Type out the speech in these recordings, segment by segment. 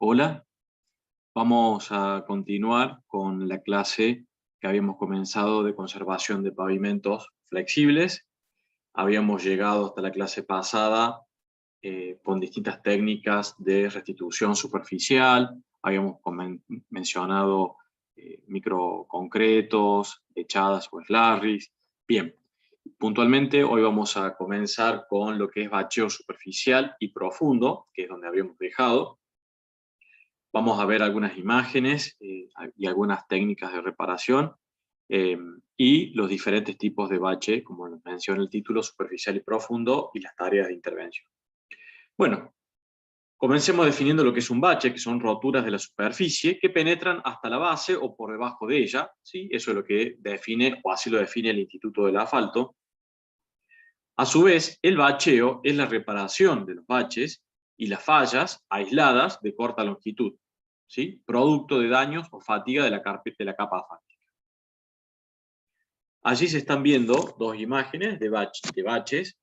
Hola, vamos a continuar con la clase que habíamos comenzado de conservación de pavimentos flexibles. Habíamos llegado hasta la clase pasada con distintas técnicas de restitución superficial. Habíamos mencionado microconcretos, echadas o slarries. Bien, puntualmente hoy vamos a comenzar con lo que es bacheo superficial y profundo, que es donde habíamos dejado. Vamos a ver algunas imágenes y algunas técnicas de reparación y los diferentes tipos de bache, como menciona el título, superficial y profundo, y las tareas de intervención. Bueno, comencemos definiendo lo que es un bache, que son roturas de la superficie que penetran hasta la base o por debajo de ella, ¿sí? Eso es lo que define, o así lo define el Instituto del Asfalto. A su vez, el bacheo es la reparación de los baches y las fallas aisladas de corta longitud, ¿sí? Producto de daños o fatiga de la capa asfáltica. Allí se están viendo dos imágenes de baches,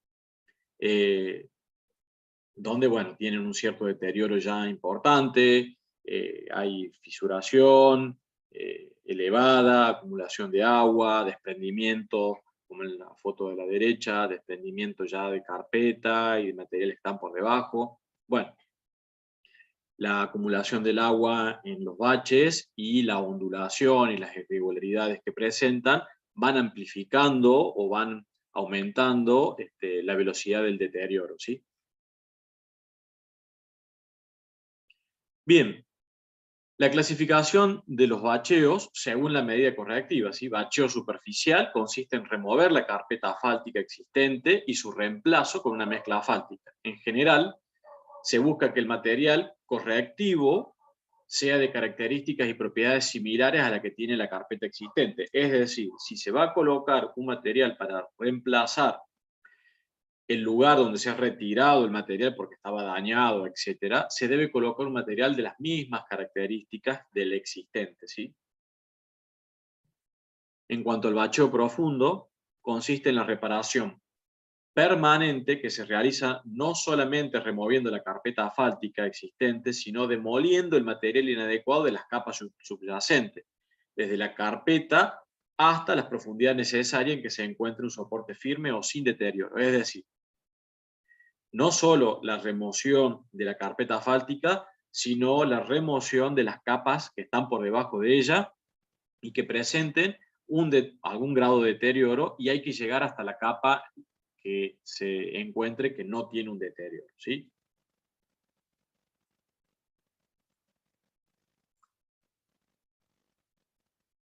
donde, bueno, tienen un cierto deterioro ya importante, hay fisuración elevada, acumulación de agua, desprendimiento, como en la foto de la derecha, desprendimiento ya de carpeta y de materiales que están por debajo. Bueno, la acumulación del agua en los baches y la ondulación y las irregularidades que presentan van amplificando o van aumentando la velocidad del deterioro, ¿sí? Bien, la clasificación de los bacheos según la medida correctiva, ¿sí? Bacheo superficial consiste en remover la carpeta asfáltica existente y su reemplazo con una mezcla asfáltica. En general, se busca que el material correctivo sea de características y propiedades similares a la que tiene la carpeta existente. Es decir, si se va a colocar un material para reemplazar el lugar donde se ha retirado el material porque estaba dañado, etcétera, se debe colocar un material de las mismas características del existente, ¿sí? En cuanto al bacheo profundo, consiste en la reparación permanente que se realiza no solamente removiendo la carpeta asfáltica existente, sino demoliendo el material inadecuado de las capas subyacentes, desde la carpeta hasta las profundidades necesarias en que se encuentre un soporte firme o sin deterioro. Es decir, no solo la remoción de la carpeta asfáltica, sino la remoción de las capas que están por debajo de ella y que presenten algún grado de deterioro, y hay que llegar hasta la capa que se encuentre que no tiene un deterioro, ¿sí?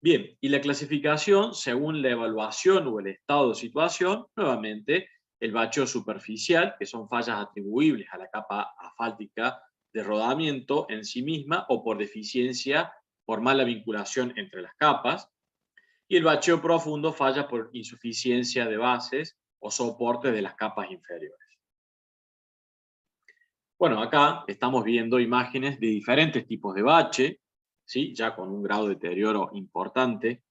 Bien, y la clasificación según la evaluación o el estado de situación, nuevamente, el bacheo superficial, que son fallas atribuibles a la capa asfáltica de rodamiento en sí misma o por deficiencia, por mala vinculación entre las capas, y el bacheo profundo falla por insuficiencia de bases o soportes de las capas inferiores. Bueno, acá estamos viendo imágenes de diferentes tipos de bache, ¿sí? Ya con un grado de deterioro importante,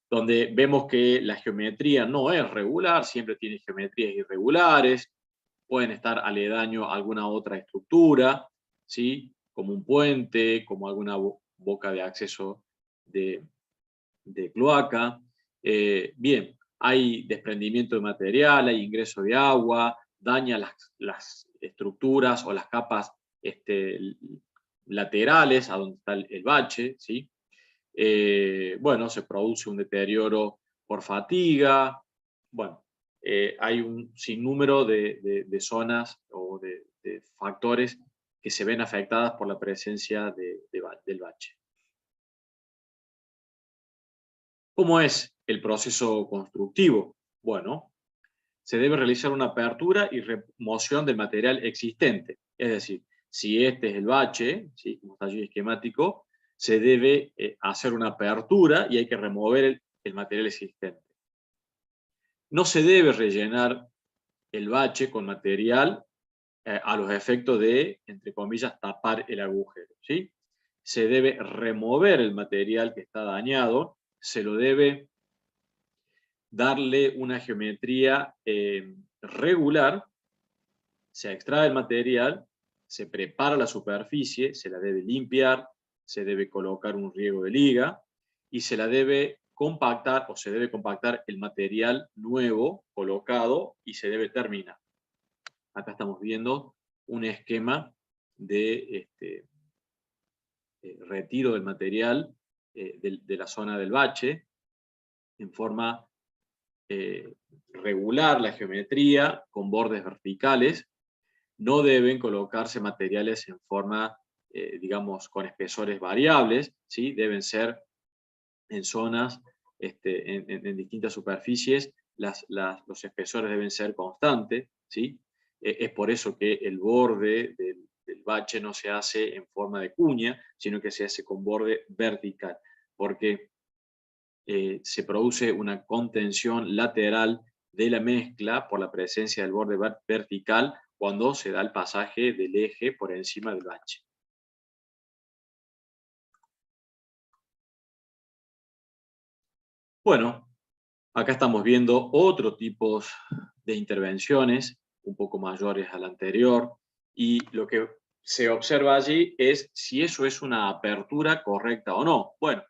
donde vemos que la geometría no es regular, siempre tiene geometrías irregulares, pueden estar aledaño a alguna otra estructura, ¿sí? Como un puente, como alguna boca de acceso de cloaca. Bien, hay desprendimiento de material, hay ingreso de agua, daña las estructuras o las capas laterales a donde está el bache, ¿sí? Bueno, se produce un deterioro por fatiga. Bueno, hay un sinnúmero de zonas o de factores que se ven afectadas por la presencia del bache. ¿Cómo es el proceso constructivo? Bueno, se debe realizar una apertura y remoción del material existente. Es decir, si este es el bache, ¿sí? Como está allí esquemático, se debe hacer una apertura y hay que remover el material existente. No se debe rellenar el bache con material a los efectos de, entre comillas, tapar el agujero, ¿sí? Se debe remover el material que está dañado, se lo debe darle una geometría regular, se extrae el material, se prepara la superficie, se la debe limpiar, se debe colocar un riego de liga y se la debe compactar o se debe compactar el material nuevo colocado y se debe terminar. Acá estamos viendo un esquema de retiro del material de la zona del bache en forma regular, la geometría con bordes verticales. No deben colocarse materiales en forma, digamos, con espesores variables, ¿sí? Deben ser en zonas, en distintas superficies, los espesores deben ser constantes, ¿sí? Es por eso que el borde del bache no se hace en forma de cuña, sino que se hace con borde vertical, porque se produce una contención lateral de la mezcla por la presencia del borde vertical cuando se da el pasaje del eje por encima del bache. Bueno, acá estamos viendo otros tipos de intervenciones, un poco mayores a la anterior, y lo que se observa allí es si eso es una apertura correcta o no. Bueno,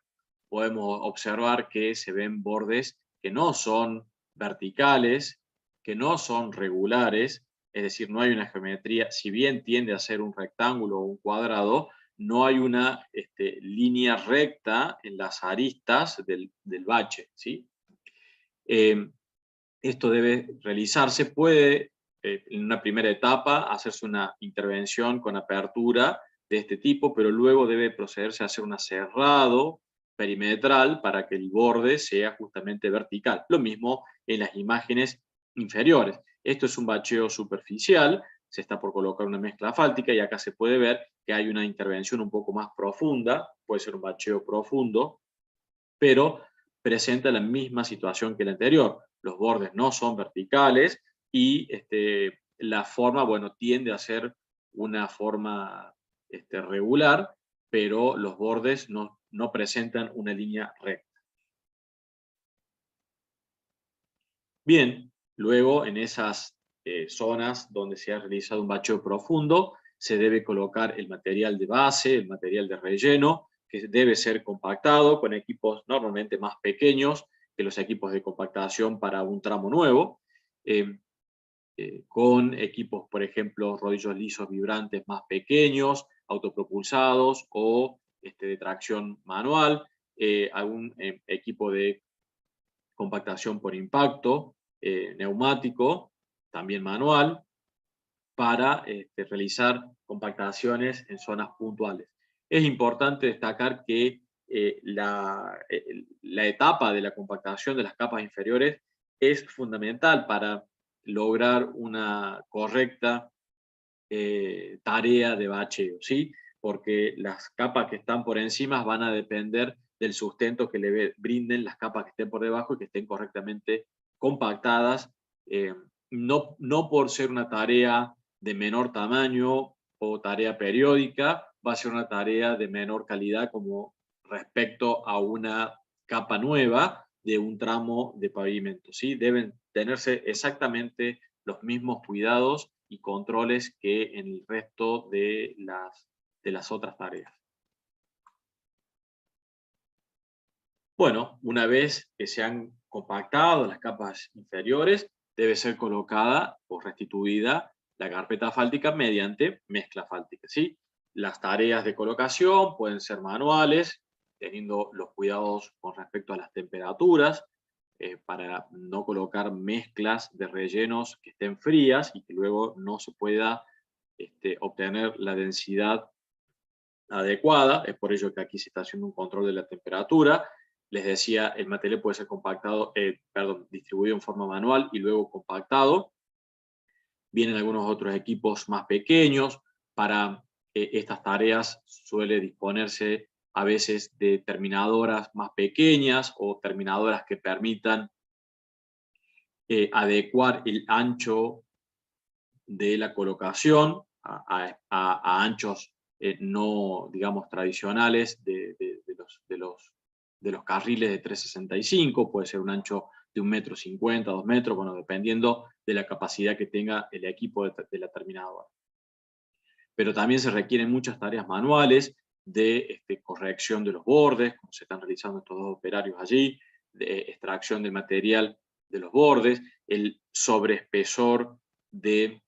podemos observar que se ven bordes que no son verticales, que no son regulares, es decir, no hay una geometría, si bien tiende a ser un rectángulo o un cuadrado, no hay una línea recta en las aristas del bache, ¿sí? Esto debe realizarse, puede en una primera etapa hacerse una intervención con apertura de este tipo, pero luego debe procederse a hacer un aserrado perimetral para que el borde sea justamente vertical. Lo mismo en las imágenes inferiores. Esto es un bacheo superficial, se está por colocar una mezcla asfáltica y acá se puede ver que hay una intervención un poco más profunda, puede ser un bacheo profundo, pero presenta la misma situación que el anterior. Los bordes no son verticales y la forma, bueno, tiende a ser una forma regular, pero los bordes no presentan una línea recta. Bien, luego en esas zonas donde se ha realizado un bacheo profundo, se debe colocar el material de base, el material de relleno, que debe ser compactado con equipos normalmente más pequeños que los equipos de compactación para un tramo nuevo, con equipos, por ejemplo, rodillos lisos vibrantes más pequeños, autopropulsados o de tracción manual, algún equipo de compactación por impacto, neumático, también manual, para realizar compactaciones en zonas puntuales. Es importante destacar que la etapa de la compactación de las capas inferiores es fundamental para lograr una correcta tarea de bacheo, ¿sí? Porque las capas que están por encima van a depender del sustento que le brinden las capas que estén por debajo y que estén correctamente compactadas, no por ser una tarea de menor tamaño o tarea periódica, va a ser una tarea de menor calidad como respecto a una capa nueva de un tramo de pavimento, ¿sí? Deben tenerse exactamente los mismos cuidados y controles que en el resto de las otras tareas. Bueno, una vez que se han compactado las capas inferiores, debe ser colocada o restituida la carpeta asfáltica mediante mezcla asfáltica, ¿sí? Las tareas de colocación pueden ser manuales, teniendo los cuidados con respecto a las temperaturas, para no colocar mezclas de rellenos que estén frías y que luego no se pueda obtener la densidad adecuada. Es por ello que aquí se está haciendo un control de la temperatura. Les decía, el material puede ser distribuido en forma manual y luego compactado. Vienen algunos otros equipos más pequeños. Para estas tareas suele disponerse a veces de terminadoras más pequeñas o terminadoras que permitan adecuar el ancho de la colocación a anchos no, digamos, tradicionales de los carriles de 365, puede ser un ancho de 1,50 m, 2 metros, bueno, dependiendo de la capacidad que tenga el equipo de la terminadora. pero también se requieren muchas tareas manuales de corrección de los bordes, como se están realizando estos dos operarios allí, de extracción del material de los bordes, el sobreespesor de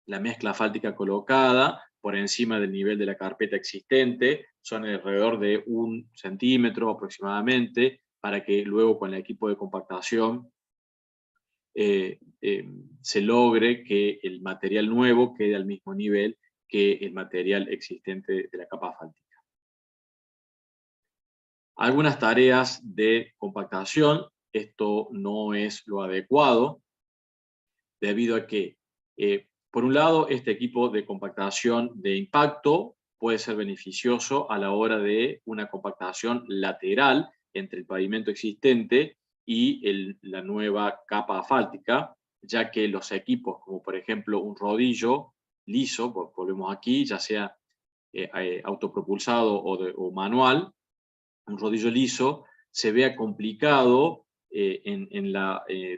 la mezcla asfáltica colocada por encima del nivel de la carpeta existente, son alrededor de 1 centímetro aproximadamente, para que luego con el equipo de compactación se logre que el material nuevo quede al mismo nivel que el material existente de la capa asfáltica. Algunas tareas de compactación, esto no es lo adecuado, debido a que, por un lado, este equipo de compactación de impacto puede ser beneficioso a la hora de una compactación lateral entre el pavimento existente y la nueva capa asfáltica, ya que los equipos, como por ejemplo un rodillo liso, volvemos aquí, ya sea autopropulsado o manual, un rodillo liso, se vea complicado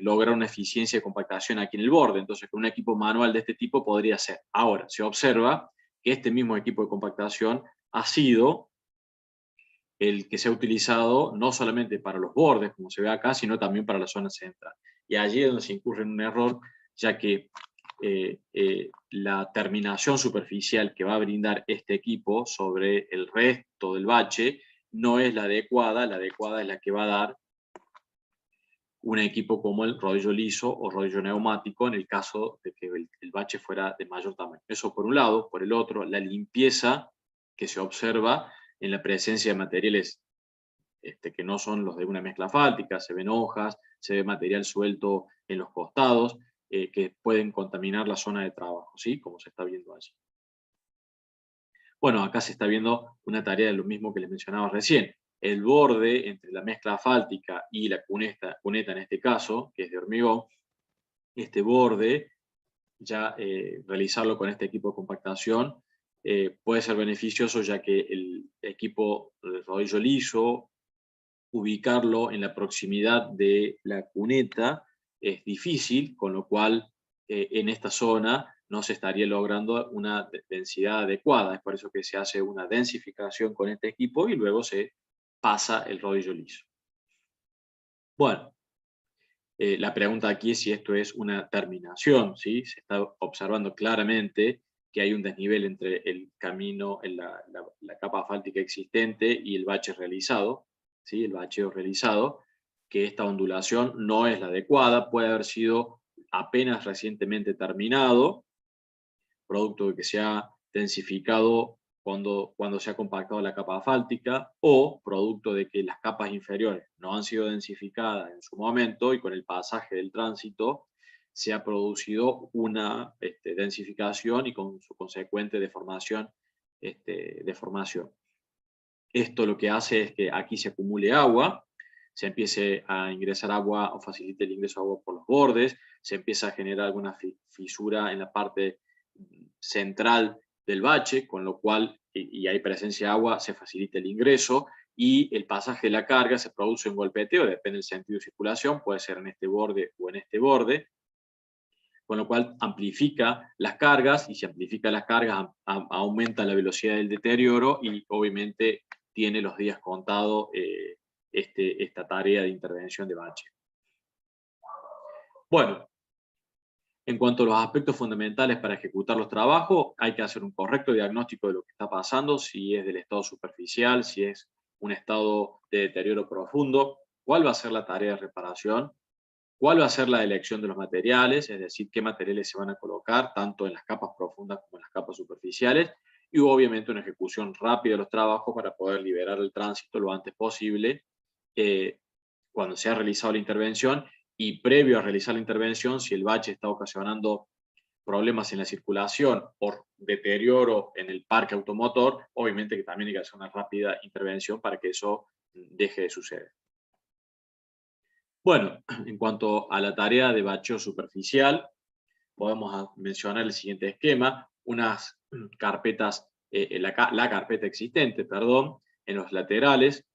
lograr una eficiencia de compactación aquí en el borde. Entonces, con un equipo manual de este tipo podría ser. Ahora, se observa que este mismo equipo de compactación ha sido el que se ha utilizado no solamente para los bordes, como se ve acá, sino también para la zona central. Y allí es donde se incurre en un error, ya que la terminación superficial que va a brindar este equipo sobre el resto del bache no es la adecuada es la que va a dar un equipo como el rodillo liso o rodillo neumático en el caso de que el bache fuera de mayor tamaño. Eso por un lado. Por el otro, la limpieza que se observa en la presencia de materiales que no son los de una mezcla asfáltica, se ven hojas, se ve material suelto en los costados, que pueden contaminar la zona de trabajo, ¿sí? Como se está viendo allí. Bueno, acá se está viendo una tarea de lo mismo que les mencionaba recién. El borde entre la mezcla asfáltica y la cuneta en este caso, que es de hormigón, este borde, ya realizarlo con este equipo de compactación puede ser beneficioso, ya que el equipo de rodillo liso, ubicarlo en la proximidad de la cuneta es difícil, con lo cual en esta zona no se estaría logrando una densidad adecuada. Es por eso que se hace una densificación con este equipo y luego se pasa el rodillo liso. Bueno, la pregunta aquí es si esto es una terminación, ¿sí? Se está observando claramente que hay un desnivel entre el camino, la capa asfáltica existente y el bache realizado, ¿sí? El bacheo realizado, que esta ondulación no es la adecuada, puede haber sido apenas recientemente terminado, producto de que se ha densificado cuando se ha compactado la capa asfáltica, o producto de que las capas inferiores no han sido densificadas en su momento y con el pasaje del tránsito se ha producido una densificación y con su consecuente deformación. Esto lo que hace es que aquí se acumule agua, se empiece a ingresar agua o facilite el ingreso de agua por los bordes, se empieza a generar alguna fisura en la parte central del bache, con lo cual, y hay presencia de agua, se facilita el ingreso y el pasaje de la carga se produce un golpeteo, depende del sentido de circulación, puede ser en este borde o en este borde, con lo cual amplifica las cargas, y si amplifica las cargas aumenta la velocidad del deterioro y obviamente tiene los días contados esta tarea de intervención de bache. Bueno, en cuanto a los aspectos fundamentales para ejecutar los trabajos, hay que hacer un correcto diagnóstico de lo que está pasando, si es del estado superficial, si es un estado de deterioro profundo, cuál va a ser la tarea de reparación, cuál va a ser la elección de los materiales, es decir, qué materiales se van a colocar, tanto en las capas profundas como en las capas superficiales, y obviamente una ejecución rápida de los trabajos para poder liberar el tránsito lo antes posible cuando se ha realizado la intervención, y previo a realizar la intervención, si el bache está ocasionando problemas en la circulación o deterioro en el parque automotor, obviamente que también hay que hacer una rápida intervención para que eso deje de suceder. Bueno, en cuanto a la tarea de bacheo superficial, podemos mencionar el siguiente esquema: unas carpetas, la carpeta existente, perdón, en los laterales.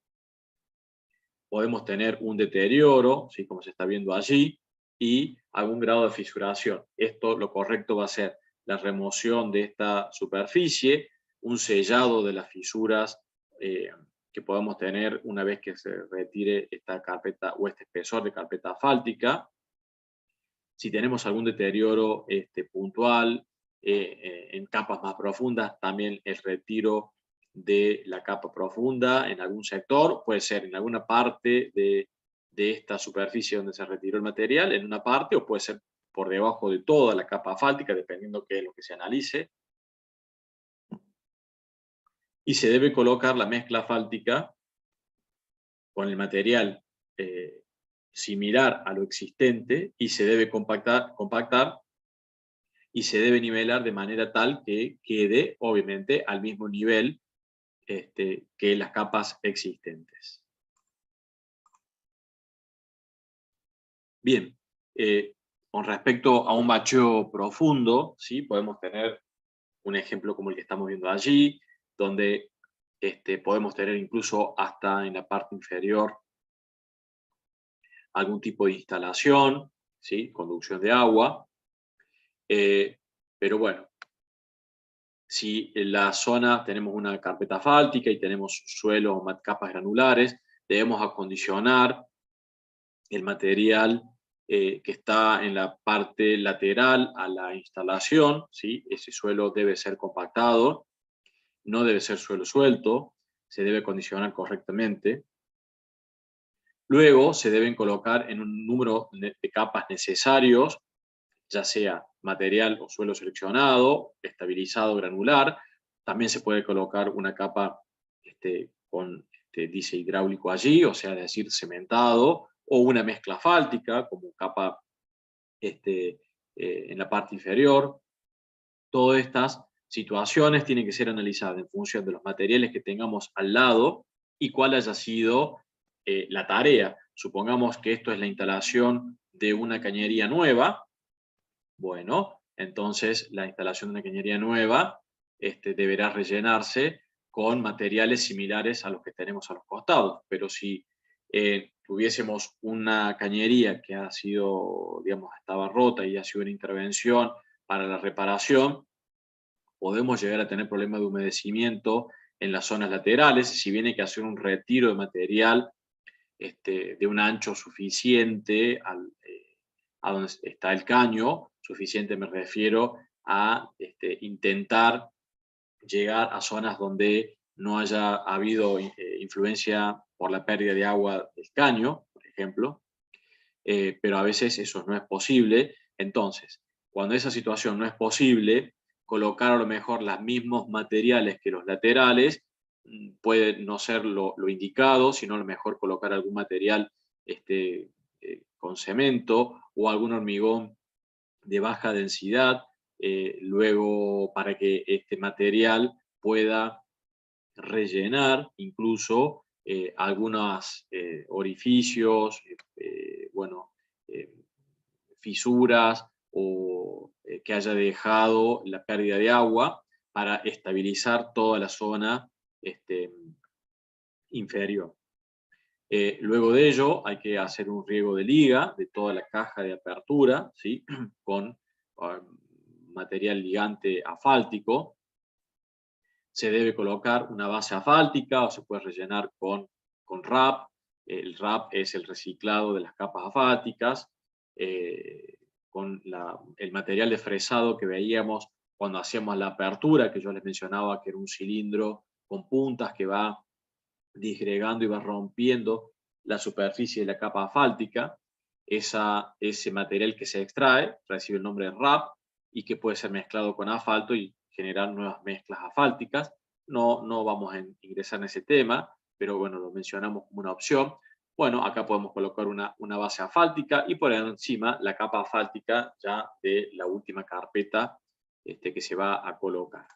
Podemos tener un deterioro, ¿sí? Como se está viendo allí, y algún grado de fisuración. Esto, lo correcto va a ser la remoción de esta superficie, un sellado de las fisuras que podemos tener una vez que se retire esta carpeta o este espesor de carpeta asfáltica. Si tenemos algún deterioro puntual en capas más profundas, también el retiro de la capa profunda en algún sector, puede ser en alguna parte de esta superficie donde se retiró el material, en una parte, o puede ser por debajo de toda la capa asfáltica, dependiendo qué es lo que se analice. Y se debe colocar la mezcla asfáltica con el material similar a lo existente y se debe compactar y se debe nivelar de manera tal que quede, obviamente, al mismo nivel que las capas existentes. Bien, con respecto a un bacheo profundo, ¿sí? Podemos tener un ejemplo como el que estamos viendo allí, donde podemos tener incluso hasta en la parte inferior algún tipo de instalación, ¿sí? Conducción de agua, pero bueno, si en la zona tenemos una carpeta asfáltica y tenemos suelos o capas granulares, debemos acondicionar el material que está en la parte lateral a la instalación, ¿sí? Ese suelo debe ser compactado, no debe ser suelo suelto, se debe acondicionar correctamente. Luego se deben colocar en un número de capas necesarios, ya sea material o suelo seleccionado, estabilizado, granular. También se puede colocar una capa con diésel hidráulico allí, o sea, es decir, cementado, o una mezcla asfáltica, como capa en la parte inferior. Todas estas situaciones tienen que ser analizadas en función de los materiales que tengamos al lado y cuál haya sido la tarea. Supongamos que esto es la instalación de una cañería nueva. Bueno, entonces la instalación de una cañería nueva deberá rellenarse con materiales similares a los que tenemos a los costados. Pero si tuviésemos una cañería que ha sido, digamos, estaba rota y ha sido una intervención para la reparación, podemos llegar a tener problemas de humedecimiento en las zonas laterales. Si bien hay que hacer un retiro de material de un ancho suficiente a donde está el caño, suficiente me refiero a intentar llegar a zonas donde no haya habido influencia por la pérdida de agua del caño, por ejemplo, pero a veces eso no es posible. Entonces, cuando esa situación no es posible, colocar a lo mejor los mismos materiales que los laterales puede no ser lo indicado, sino a lo mejor colocar algún material con cemento o algún hormigón de baja densidad, luego para que este material pueda rellenar incluso algunos orificios, bueno, fisuras o que haya dejado la pérdida de agua para estabilizar toda la zona inferior. Luego de ello hay que hacer un riego de liga de toda la caja de apertura, ¿sí? Con material ligante asfáltico. Se debe colocar una base asfáltica o se puede rellenar con RAP. El RAP es el reciclado de las capas asfálticas. Con el material de fresado que veíamos cuando hacíamos la apertura, que yo les mencionaba que era un cilindro con puntas que va disgregando y va rompiendo la superficie de la capa asfáltica. Ese material que se extrae recibe el nombre de RAP y que puede ser mezclado con asfalto y generar nuevas mezclas asfálticas. No vamos a ingresar en ese tema, pero bueno, lo mencionamos como una opción. Bueno, acá podemos colocar una base asfáltica y por encima la capa asfáltica ya de la última carpeta que se va a colocar.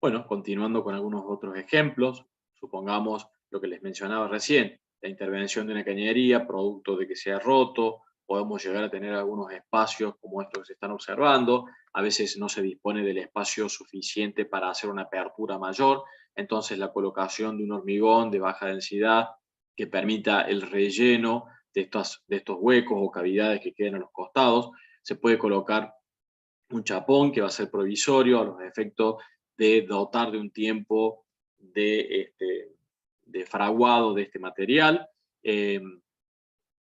Bueno, continuando con algunos otros ejemplos, supongamos lo que les mencionaba recién, la intervención de una cañería, producto de que sea roto, podemos llegar a tener algunos espacios como estos que se están observando, a veces no se dispone del espacio suficiente para hacer una apertura mayor, entonces la colocación de un hormigón de baja densidad que permita el relleno de estos huecos o cavidades que queden a los costados, se puede colocar un chapón que va a ser provisorio a los efectos de dotar de un tiempo de fraguado de este material,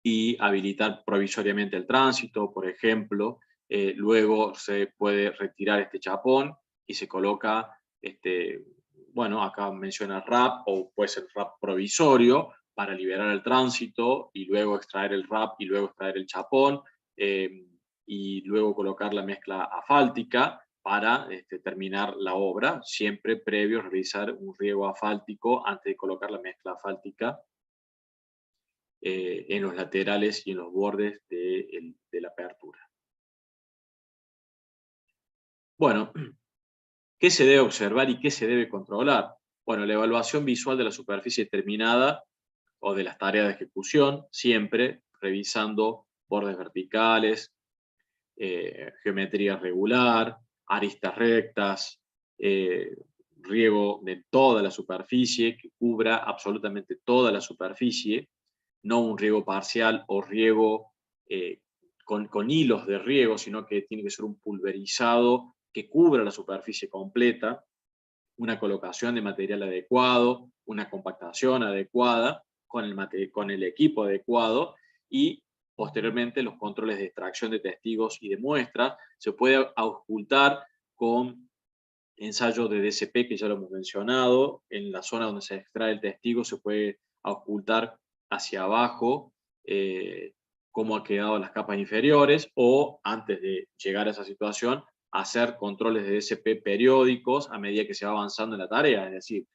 y habilitar provisoriamente el tránsito, por ejemplo. Luego se puede retirar este chapón y se coloca, bueno, acá menciona RAP, o puede ser RAP provisorio, para liberar el tránsito, y luego extraer el RAP, y luego extraer el chapón, y luego colocar la mezcla asfáltica para terminar la obra, siempre previo a realizar un riego asfáltico antes de colocar la mezcla asfáltica en los laterales y en los bordes de la apertura. Bueno, ¿qué se debe observar y qué se debe controlar? Bueno, la evaluación visual de la superficie terminada o de las tareas de ejecución, siempre revisando bordes verticales, geometría regular, aristas rectas, riego de toda la superficie, que cubra absolutamente toda la superficie, no un riego parcial o riego con hilos de riego, sino que tiene que ser un pulverizado que cubra la superficie completa, una colocación de material adecuado, una compactación adecuada con el equipo adecuado, y posteriormente los controles de extracción de testigos y de muestras. Se puede auscultar con ensayos de DCP, que ya lo hemos mencionado. En la zona donde se extrae el testigo se puede auscultar hacia abajo cómo han quedado las capas inferiores, o antes de llegar a esa situación, hacer controles de DCP periódicos a medida que se va avanzando en la tarea. Es decir,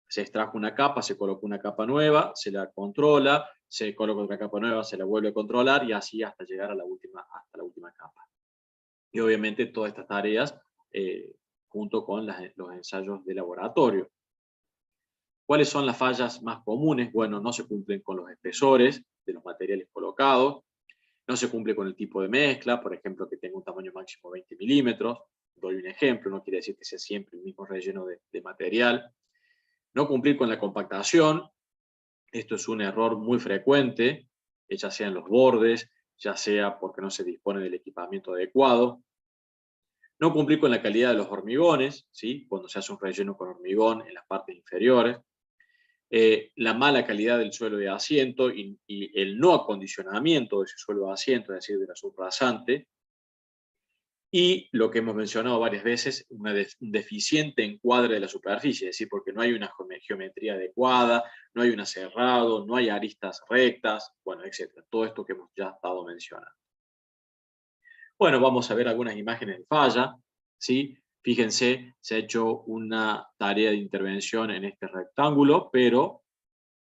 se extrajo una capa, se colocó una capa nueva, se la controla, se coloca otra capa nueva, se la vuelve a controlar, y así hasta llegar a hasta la última capa. Y obviamente todas estas tareas junto con los ensayos de laboratorio. ¿Cuáles son las fallas más comunes? Bueno, no se cumplen con los espesores de los materiales colocados, no se cumple con el tipo de mezcla, por ejemplo, que tenga un tamaño máximo de 20 milímetros. Doy un ejemplo, no quiere decir que sea siempre el mismo relleno de material. No cumplir con la compactación, esto es un error muy frecuente, ya sea en los bordes, ya sea porque no se dispone del equipamiento adecuado. No cumplir con la calidad de los hormigones, ¿sí? Cuando se hace un relleno con hormigón en las partes inferiores. La mala calidad del suelo de asiento y el no acondicionamiento de ese suelo de asiento, es decir, de la subrasante. Y lo que hemos mencionado varias veces, un deficiente encuadre de la superficie, es decir, porque no hay una geometría adecuada, no hay un aserrado, no hay aristas rectas, bueno, etc. Todo esto que hemos ya estado mencionando. Bueno, vamos a ver algunas imágenes de falla, ¿sí? Fíjense, se ha hecho una tarea de intervención en este rectángulo, pero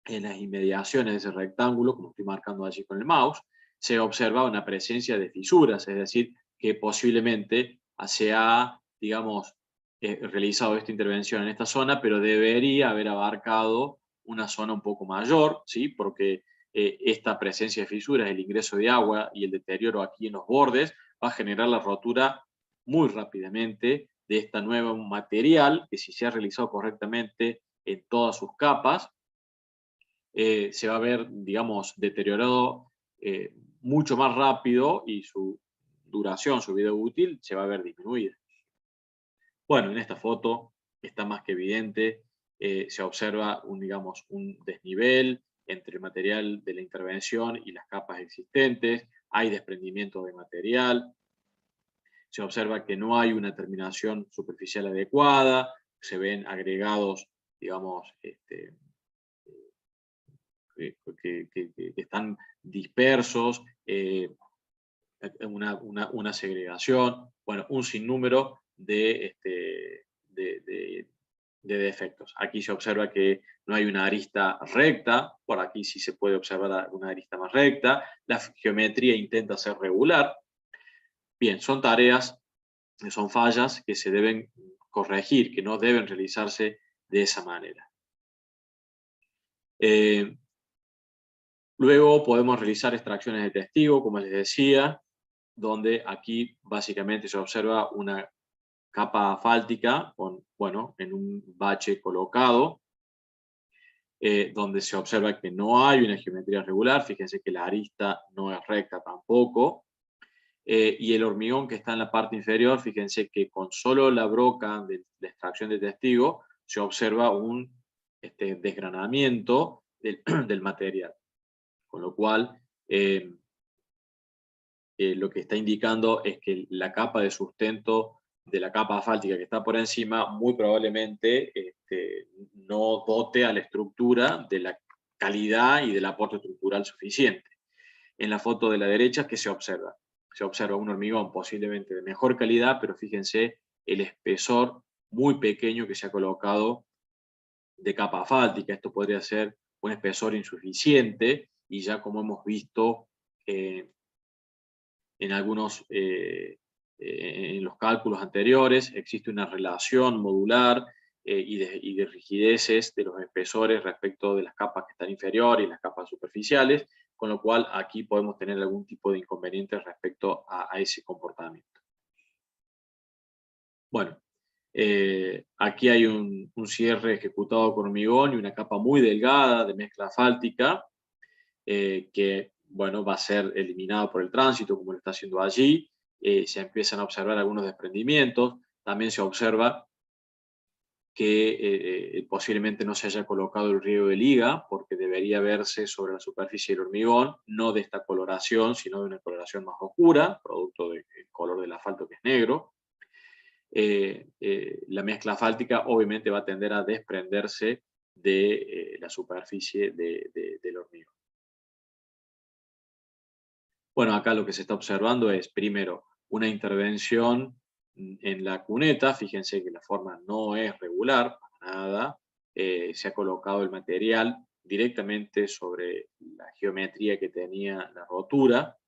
en las inmediaciones de ese rectángulo, como estoy marcando allí con el mouse, se observa una presencia de fisuras, es decir, que posiblemente se ha, digamos, realizado esta intervención en esta zona, pero debería haber abarcado una zona un poco mayor, ¿sí? Porque esta presencia de fisuras, el ingreso de agua y el deterioro aquí en los bordes, va a generar la rotura muy rápidamente de este nuevo material, que si se ha realizado correctamente en todas sus capas, se va a ver, digamos, deteriorado mucho más rápido, y su duración, su vida útil, se va a ver disminuida. Bueno, en esta foto está más que evidente, se observa digamos, un desnivel entre el material de la intervención y las capas existentes, hay desprendimiento de material, se observa que no hay una terminación superficial adecuada, se ven agregados, digamos, que están dispersos, una segregación, bueno, un sinnúmero de defectos. Aquí se observa que no hay una arista recta, por aquí sí se puede observar una arista más recta, la geometría intenta ser regular. Bien, son tareas, son fallas que se deben corregir, que no deben realizarse de esa manera. Luego podemos realizar extracciones de testigo, como les decía, donde aquí básicamente se observa una capa asfáltica en un bache colocado, donde se observa que no hay una geometría regular. Fíjense que la arista no es recta tampoco. y el hormigón que está en la parte inferior, fíjense que con solo la broca de la extracción de testigo se observa un desgranamiento del material, con lo cual lo que está indicando es que la capa de sustento de la capa asfáltica que está por encima muy probablemente no dote a la estructura de la calidad y del aporte estructural suficiente. En la foto de la derecha, ¿qué se observa? Se observa un hormigón posiblemente de mejor calidad, pero fíjense el espesor muy pequeño que se ha colocado de capa asfáltica. Esto podría ser un espesor insuficiente, y ya como hemos visto en algunos en los cálculos anteriores, existe una relación modular y de rigideces de los espesores respecto de las capas que están inferiores y las capas superficiales, con lo cual aquí podemos tener algún tipo de inconveniente respecto a ese comportamiento. Bueno, aquí hay un cierre ejecutado con hormigón y una capa muy delgada de mezcla asfáltica que bueno, va a ser eliminado por el tránsito, como lo está haciendo allí. Se empiezan a observar algunos desprendimientos. También se observa que posiblemente no se haya colocado el riego de liga, porque debería verse sobre la superficie del hormigón, no de esta coloración, sino de una coloración más oscura, producto del color del asfalto, que es negro. La mezcla asfáltica obviamente va a tender a desprenderse de la superficie del hormigón. Bueno, acá lo que se está observando es, primero, una intervención en la cuneta. Fíjense que la forma no es regular, para nada. Se ha colocado el material directamente sobre la geometría que tenía la rotura.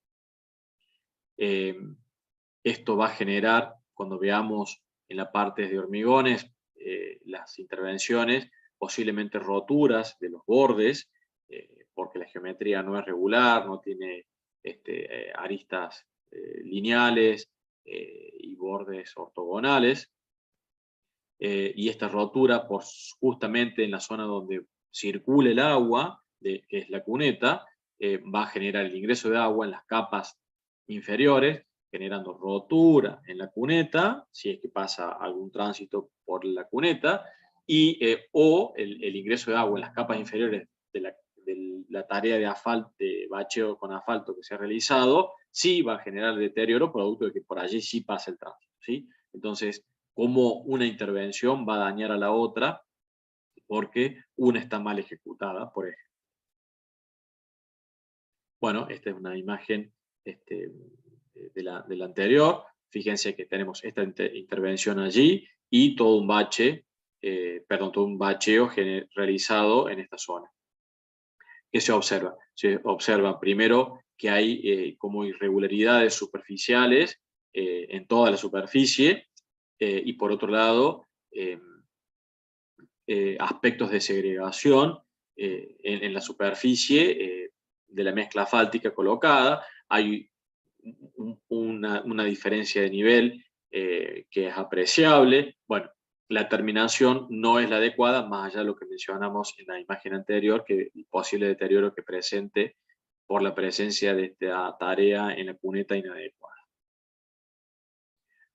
Esto va a generar, cuando veamos en la parte de hormigones, las intervenciones, posiblemente roturas de los bordes, porque la geometría no es regular, no tiene aristas lineales y bordes ortogonales. Y esta rotura, justamente en la zona donde circula el agua, que es la cuneta, va a generar el ingreso de agua en las capas inferiores, generando rotura en la cuneta, si es que pasa algún tránsito por la cuneta, o el ingreso de agua en las capas inferiores de la tarea de bacheo con asfalto que se ha realizado, sí va a generar deterioro, producto de que por allí sí pasa el tránsito, ¿sí? Entonces, cómo una intervención va a dañar a la otra porque una está mal ejecutada, por ejemplo. Bueno, esta es una imagen de la anterior. Fíjense que tenemos esta intervención allí y todo un bache, todo un bacheo realizado en esta zona. ¿Qué se observa? Se observa primero que hay como irregularidades superficiales en toda la superficie, y por otro lado, aspectos de segregación en la superficie de la mezcla asfáltica colocada. Hay una diferencia de nivel que es apreciable. Bueno, la terminación no es la adecuada, más allá de lo que mencionamos en la imagen anterior, que el posible deterioro que presente por la presencia de esta tarea en la cuneta inadecuada.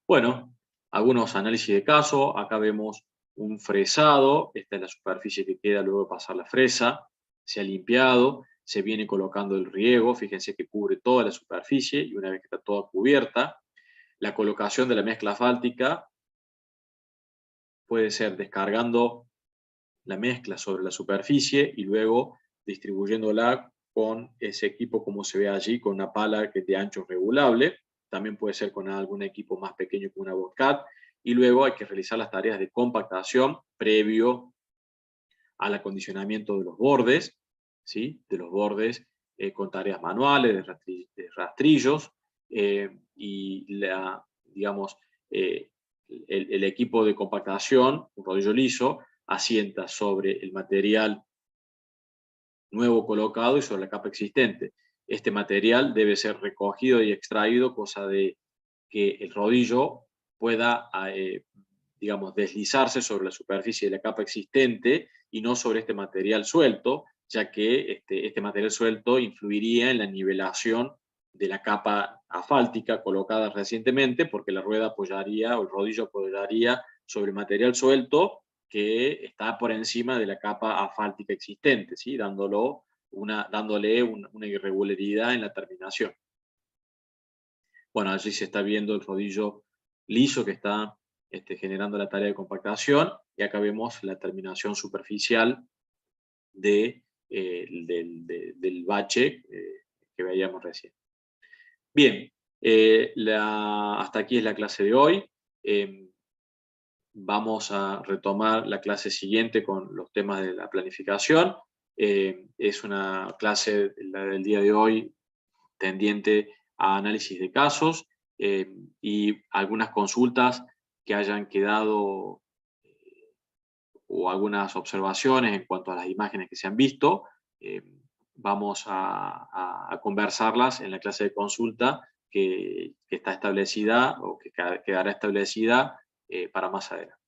Bueno, algunos análisis de caso. Acá vemos un fresado. Esta es la superficie que queda luego de pasar la fresa. Se ha limpiado, se viene colocando el riego. Fíjense que cubre toda la superficie, y una vez que está toda cubierta, la colocación de la mezcla asfáltica puede ser descargando la mezcla sobre la superficie y luego distribuyéndola con ese equipo, como se ve allí, con una pala que es de ancho regulable. También puede ser con algún equipo más pequeño, como una Bobcat, y luego hay que realizar las tareas de compactación previo al acondicionamiento de los bordes, ¿sí? De los bordes con tareas manuales, de rastrillos, y digamos, el equipo de compactación, un rodillo liso, asienta sobre el material nuevo colocado y sobre la capa existente. Este material debe ser recogido y extraído, cosa de que el rodillo pueda, digamos, deslizarse sobre la superficie de la capa existente y no sobre este material suelto, ya que este material suelto influiría en la nivelación de la capa asfáltica colocada recientemente, porque la rueda apoyaría, o el rodillo apoyaría sobre material suelto que está por encima de la capa asfáltica existente, ¿sí? Dándole una irregularidad en la terminación. Bueno, allí se está viendo el rodillo liso que está generando la tarea de compactación, y acá vemos la terminación superficial del bache que veíamos recién. Bien, hasta aquí es la clase de hoy. Vamos a retomar la clase siguiente con los temas de la planificación. Es una clase, la del día de hoy, tendiente a análisis de casos y algunas consultas que hayan quedado o algunas observaciones en cuanto a las imágenes que se han visto. Vamos a conversarlas en la clase de consulta que está establecida o que quedará establecida para más adelante.